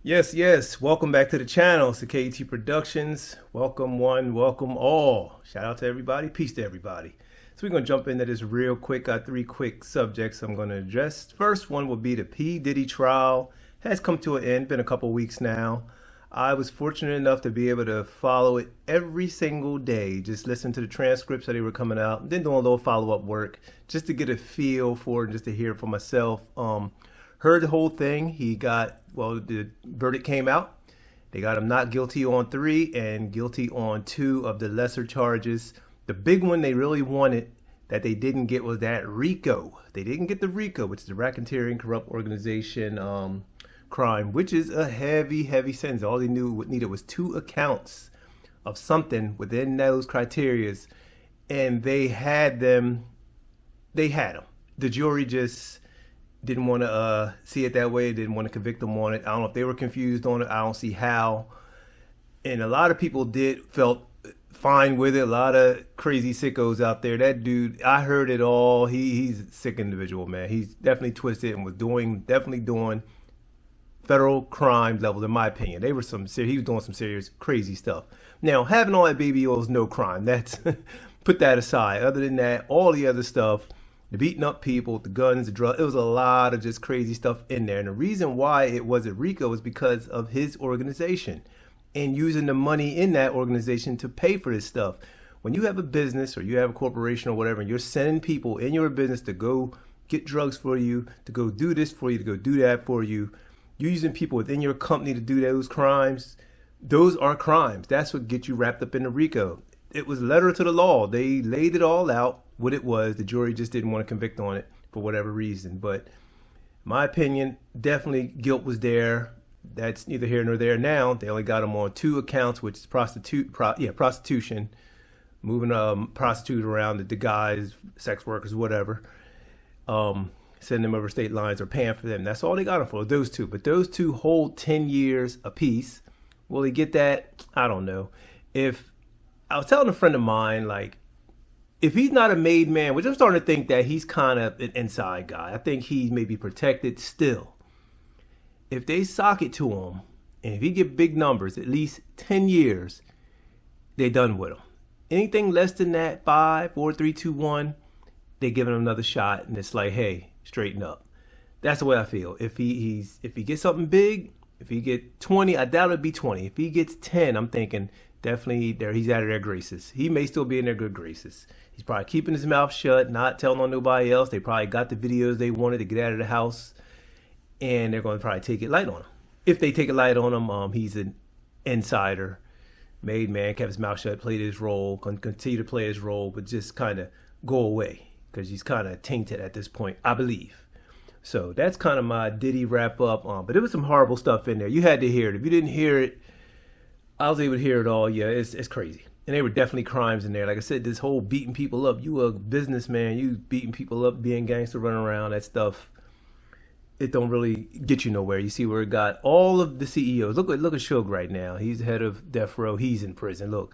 Yes. Welcome back to the channel. It's the KT Productions. Welcome one, welcome all. Shout out to everybody. Peace to everybody. So we're going to jump into this real quick. Got three quick subjects I'm going to address. First one will be the P. Diddy trial. Has come to an end. Been a couple weeks now. I was fortunate enough to be able to follow it every single day. Just listen to the transcripts that they were coming out. Then doing a little follow-up work just to get a feel for it and just to hear it for myself. Heard the whole thing. The verdict came out. They got him not guilty on 3 and guilty on 2 of the lesser charges. The big one they really wanted that they didn't get was that RICO. They didn't get the RICO, which is the Racketeering Corrupt Organization crime, which is a heavy sentence. All they needed was 2 accounts of something within those criterias, and they had them. The jury just didn't want to see it that way. Didn't want to convict them on it. I don't know if they were confused on it. I don't see how. And a lot of people felt fine with it. A lot of crazy sickos out there. That dude, I heard it all. He's a sick individual, man. He's definitely twisted and was definitely doing federal crime level, in my opinion. He was doing some serious crazy stuff. Now, having all that baby oil is no crime. That's put that aside. Other than that, all the other stuff, the beating up people, the guns, the drugs, it was a lot of just crazy stuff in there. And the reason why it wasn't RICO was because of his organization and using the money in that organization to pay for this stuff. When you have a business or you have a corporation or whatever, and you're sending people in your business to go get drugs for you, to go do this for you, to go do that for you, you're using people within your company to do those crimes. Those are crimes. That's what gets you wrapped up in the RICO. It was letter to the law. They laid it all out. What it was, the jury just didn't want to convict on it for whatever reason. But my opinion, definitely guilt was there. That's neither here nor there now. They only got him on 2 accounts, which is prostitution, moving prostitutes around the guys, sex workers, whatever, sending them over state lines or paying for them. That's all they got him for, those 2. But those 2 hold 10 years apiece. Will he get that? I don't know. If I was telling a friend of mine, like, if he's not a made man, which I'm starting to think that he's kind of an inside guy. I think he may be protected still. If they sock it to him, and if he get big numbers, at least 10 years, they done with him. Anything less than that, 5, 4, 3, 2, 1, they giving him another shot, and it's like, hey, straighten up. That's the way I feel. If he gets something big, if he get 20, I doubt it'd be 20. If he gets 10, I'm thinking definitely he's out of their graces. He may still be in their good graces. He's probably keeping his mouth shut, not telling on nobody else. They probably got the videos they wanted to get out of the house, and they're going to probably take it light on him. If they take it light on him, he's an insider, made man, kept his mouth shut, played his role, continue to play his role, but just kind of go away because he's kind of tainted at this point, I believe. So that's kind of my Diddy wrap up. But there was some horrible stuff in there. You had to hear it. If you didn't hear it, I was able to hear it all. Yeah, it's crazy. And they were definitely crimes in there. Like I said, this whole beating people up. You a businessman, you beating people up, being gangster, running around, that stuff, it don't really get you nowhere. You see where it got all of the CEOs. Look at Suge right now. He's the head of Death Row. He's in prison. Look,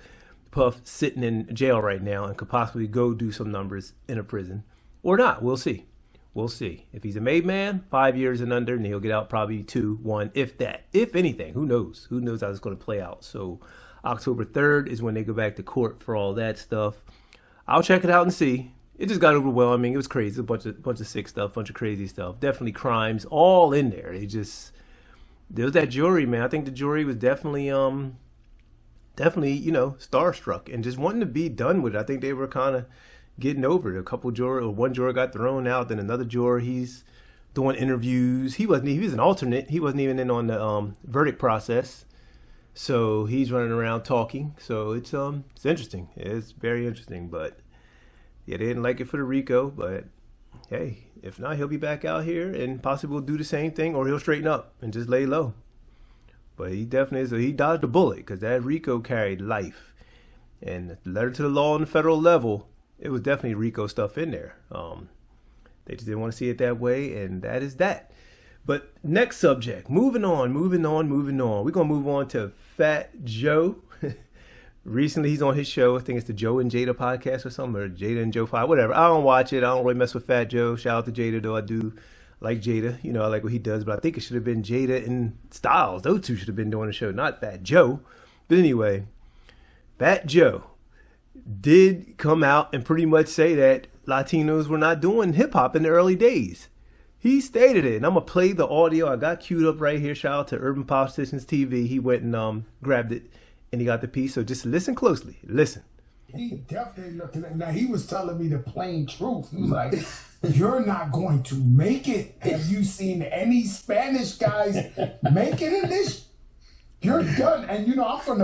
Puff sitting in jail right now and could possibly go do some numbers in a prison. Or not. We'll see. We'll see. If he's a made man, 5 years and under, and he'll get out probably 2, 1, if that. If anything. Who knows? Who knows how it's going to play out. So October 3rd is when they go back to court for all that stuff. I'll check it out and see. It just got overwhelming. It was crazy. A bunch of sick stuff, bunch of crazy stuff. Definitely crimes all in there. There was that jury, man. I think the jury was definitely starstruck and just wanting to be done with it. I think they were kind of getting over it. One juror got thrown out, then another juror, he's doing interviews. He was an alternate. He wasn't even in on the verdict process. So he's running around talking. So it's interesting. It's very interesting. But yeah, they didn't like it for the RICO. But hey, if not, he'll be back out here and possibly will do the same thing, or he'll straighten up and just lay low. But he definitely is. He dodged a bullet because that RICO carried life. And the letter to the law on the federal level, it was definitely RICO stuff in there. They just didn't want to see it that way, and that is that. But next subject, moving on. We're going to move on to Fat Joe. Recently, he's on his show. I think it's the Joe and Jada podcast or something, or Jada and Joe 5, whatever. I don't watch it. I don't really mess with Fat Joe. Shout out to Jada, though. like Jada, you know, I like what he does, but I think it should have been Jada and Styles. Those two should have been doing the show, not Fat Joe. But anyway, Fat Joe did come out and pretty much say that Latinos were not doing hip hop in the early days. He stated it, and I'm gonna play the audio. I got queued up right here. Shout out to Urban Politicians TV. He went and grabbed it, and he got the piece. So just listen closely. Listen. He definitely looking at. Now he was telling me the plain truth. He was like, "You're not going to make it. Have you seen any Spanish guys make it in this? You're done." And I'm from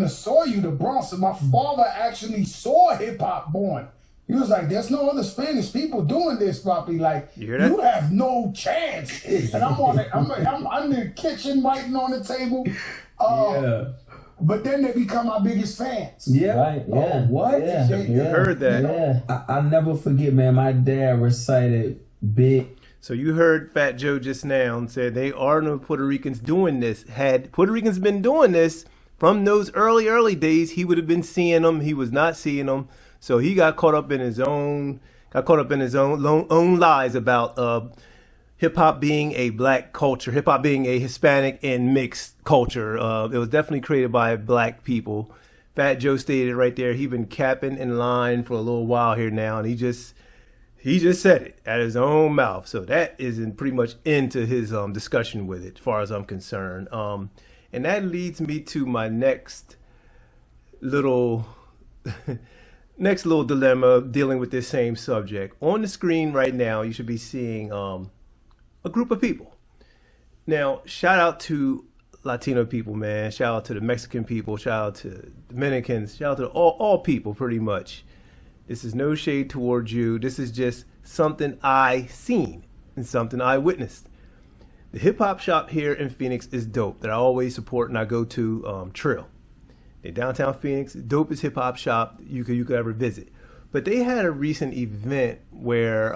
the soil, the Bronx, and my father actually saw hip hop born. He was like, "There's no other Spanish people doing this, Poppy. Like, you have no chance." And I'm in the kitchen writing on the table. But then they become our biggest fans. Yeah. Right. Yeah. Oh, what? Yeah. You heard that. Yeah. I'll never forget, man. My dad recited big. So you heard Fat Joe just now and said they are no Puerto Ricans doing this. Had Puerto Ricans been doing this from those early days, he would have been seeing them. He was not seeing them. So he got caught up in his own lies about hip hop being a black culture, hip hop being a Hispanic and mixed culture. It was definitely created by black people. Fat Joe stated right there. He's been capping in line for a little while here now, and he just said it at his own mouth. So that is pretty much into his discussion with it, as far as I'm concerned. And that leads me to my next little dilemma dealing with this same subject. On the screen right now, you should be seeing a group of people. Now, shout out to Latino people, man. Shout out to the Mexican people. Shout out to Dominicans. Shout out to all people, pretty much. This is no shade towards you. This is just something I seen and something I witnessed. The hip hop shop here in Phoenix is dope that I always support and I go to Trill. In downtown Phoenix, dopest hip hop shop you could ever visit. But they had a recent event where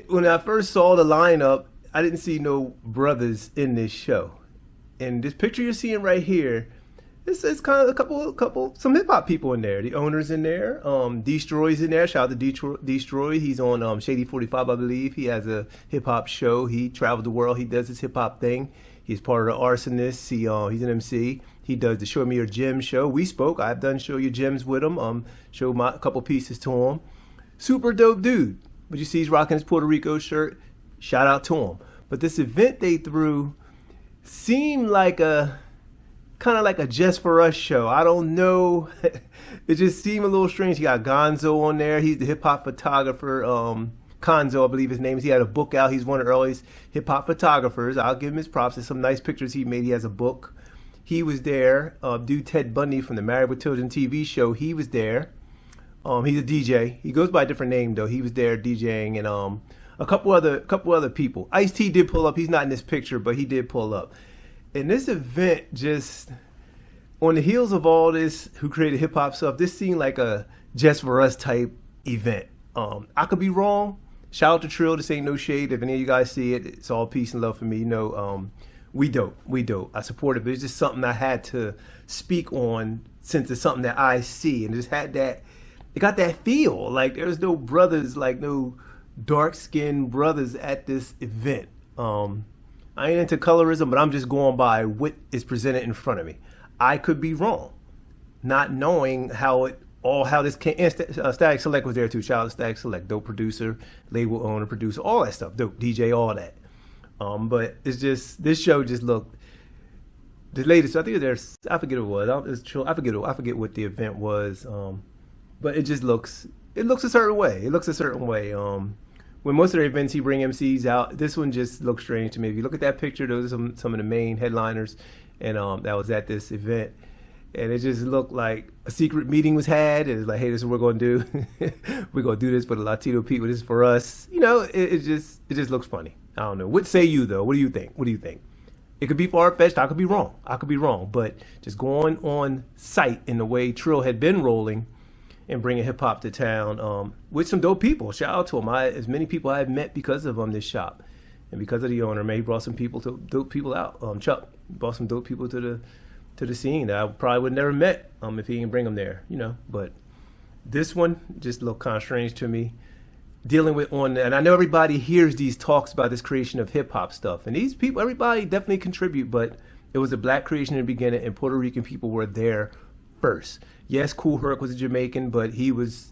when I first saw the lineup, I didn't see no brothers in this show. And this picture you're seeing right here, it's kind of some hip hop people in there. The owner's in there. Destroy's in there. Shout out to Destroy. He's on Shady 45, I believe. He has a hip hop show. He traveled the world. He does his hip hop thing. He's part of the Arsonists. He's an MC. He does the Show Me Your Gems show. We spoke. I've done Show Your Gems with him. Showed a couple pieces to him. Super dope dude. But you see he's rocking his Puerto Rico shirt. Shout out to him. But this event they threw seemed like kind of like a Just For Us show. I don't know. It just seemed a little strange. You got Gonzo on there. He's the hip hop photographer. Konzo, I believe his name is. He had a book out. He's one of the earliest hip hop photographers. I'll give him his props. There's some nice pictures he made. He has a book. He was there. Dude Ted Bundy from the Married with Children TV show. He was there. He's a DJ. He goes by a different name though. He was there DJing and a couple other people. Ice-T did pull up. He's not in this picture, but he did pull up. And this event just on the heels of all this, who created hip hop stuff, this seemed like a Just For Us type event. I could be wrong. Shout out to Trill. This ain't no shade. If any of you guys see it, it's all peace and love for me. We dope. I support it, but it's just something I had to speak on since it's something that I see and just had that. It got that feel like there's no brothers, like no dark-skinned brothers at this event. I ain't into colorism, but I'm just going by what is presented in front of me. I could be wrong, not knowing how this came. And Static Select was there too. Shout out to Static Select, dope producer, label owner, producer, all that stuff, dope DJ, all that. But it's just this show just looked. The latest, I think there's, I forget what it was. I forget what the event was. But it just looks a certain way. When most of their events he bring MCs out, this one just looks strange to me. If you look at that picture, those are some of the main headliners, and that was at this event, and it just looked like a secret meeting was had. And it's like, hey, this is what we're gonna do. We're gonna do this for the Latino people. This is for us. It just looks funny. I don't know. What say you though? What do you think? It could be far-fetched. I could be wrong. But just going on site in the way Trill had been rolling and bringing hip hop to town with some dope people. Shout out to him. As many people I have met because of this shop and because of the owner. Man, he brought some dope people out. Chuck brought some dope people to the scene that I probably would never met if he didn't bring them there. But this one just looked kind of strange to me. dealing with and I know everybody hears these talks about this creation of hip hop stuff, and these people, everybody definitely contribute, but it was a black creation in the beginning, and Puerto Rican people were there first. Yes, Kool Herc was a Jamaican, but he was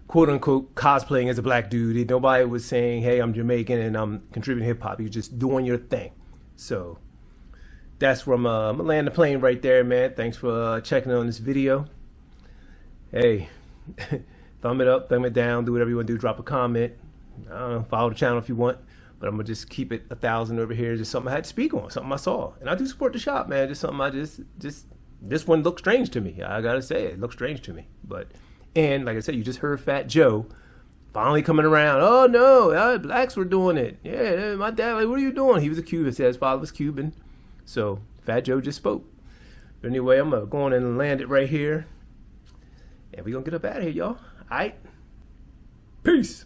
quote unquote cosplaying as a black dude. Nobody was saying, hey, I'm Jamaican and I'm contributing hip hop. You're just doing your thing. So that's where I'm gonna land the plane right there, man. Thanks for checking on this video. Hey, thumb it up, thumb it down, do whatever you want to do. Drop a comment. I don't know, follow the channel if you want, but I'm gonna just keep it 1,000 over here. Just something I had to speak on, something I saw, and I do support the shop, man. Just something I just this one looked strange to me. I gotta say it looked strange to me, and like I said, you just heard Fat Joe finally coming around. Oh no, blacks were doing it. Yeah, my dad, like, what are you doing? He was a Cuban. Said his father was Cuban. So Fat Joe just spoke. But anyway, I'm gonna go on and land it right here. And we're gonna get up out of here, y'all. Alright? Peace.